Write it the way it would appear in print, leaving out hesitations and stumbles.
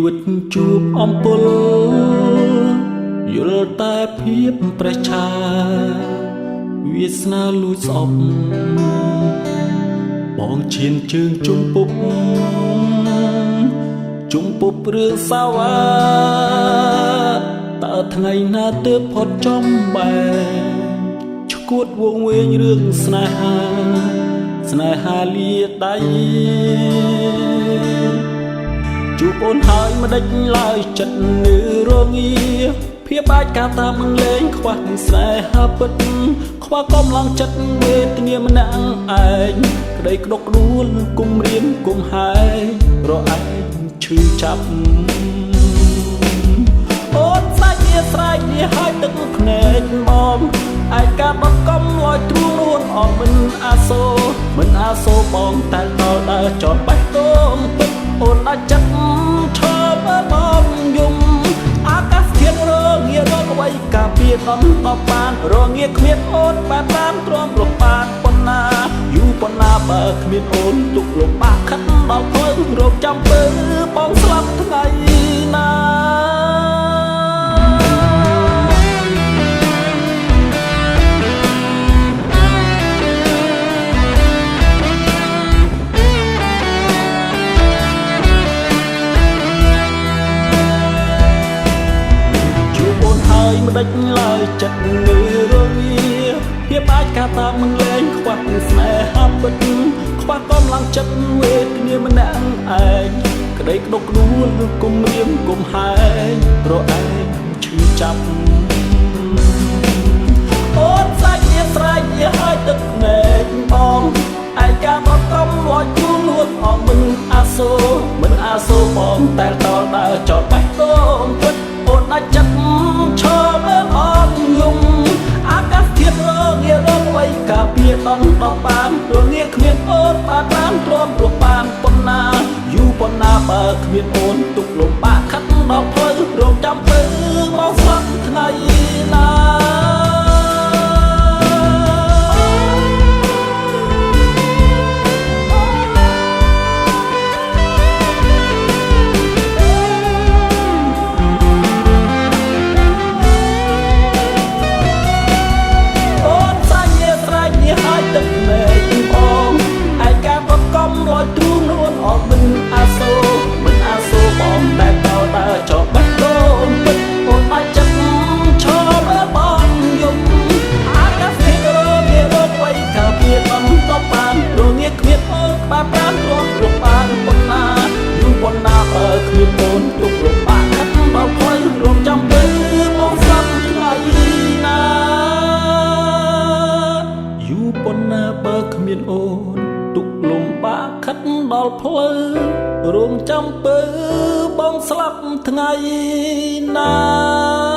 វិតជួបអំពុលយល់តែភាពប្រឆាវាសនាលួចស្អប់បងឈានជើងជុំពុបរឿងសាវ៉ាតើថ្ងៃណាទើបផុតចំបែឈួតវងវែងរឿងស្នេហាលាដៃជួបអូនហើយមិនដេចឡើយចិត្តនៅរងាភាពអាចការតាមនឹងលេងខ្វះស្នេហាពិតខ្វះកំឡងចិត្តវេទនាម្នាក់ឯងក្តីក្តុកក្តួលគុំរៀនគុំហើយរឯងឈឺចាប់អូនសាច់នេះស្រែកនេះហើយទឹកភ្នែកមកឯកាបកំលយទ្រូងនួនអមមិនអាសូរបងតែដល់ដើរចតបេះដូងពិតអូនអាចចិត្តឈើមើលបងយំអាកាសធាតុរងារកអ្វីការពារដំដល់បានរងាគ្មានអូនបែបតាមទ្រាំរំបានប៉ុណ្ណាយូរប៉ុណ្ណាបើគ្មានអូនទុកលំបាកខិតដល់ផ្លូវរកចាំពើបងស្លាប់ថ្ងៃណាមិនដេចឡើយចិត្តនៅរងាភាពអាចការតាមមិនលែងខ្វះស្នេហាពិតខ្វះកំឡងចិត្តវេទនាម្នាក់ឯងក្តីក្តុកក្តួលគុំរៀមគុំហើញរឯងឈឺចាប់អូនសាច់នេះស្រែកនេះហើយទឹកភ្នែកបងឯកាបកំលួចគូលួចអងមិនអាសូរបងតែដល់ដើរចោលបេះដូងពិតអូនអាចចិត្តឈើមើលអត់យំអាកាសធាតុរងារកអ្វីការពារដល់បានរងាគ្មានអូនបានទ្រាំរំបានប៉ុណ្ណាយូរប៉ុណ្ណាបើគ្មានអូនទុកលំបាកខិតដល់ផ្លូវរងចាំពើមកស្លាប់ថ្ងៃណាទ្រូងនួនអត់មិនអាសូរបងតែដល់ដើរចោលបេះដូងពិតអូនអាចចិត្តឈើមើលបងយំអាកាសធាតុរងារកអ្វីការពារដំដល់បានរងាគ្មានអូនបានទ្រាំរំបានប៉ុណ្ណាយូរប៉ុណ្ណាបើគ្មានអូនទុកលំបាកខិតដល់ផ្លូវរងចាំពើបងស្លាប់ថ្ងៃណាយូរប៉ុណ្ណាបើគ្មានអូនទុកលំបាកខិតដល់ផ្លូវរងចាំពើបងស្លាប់ថ្ងៃណា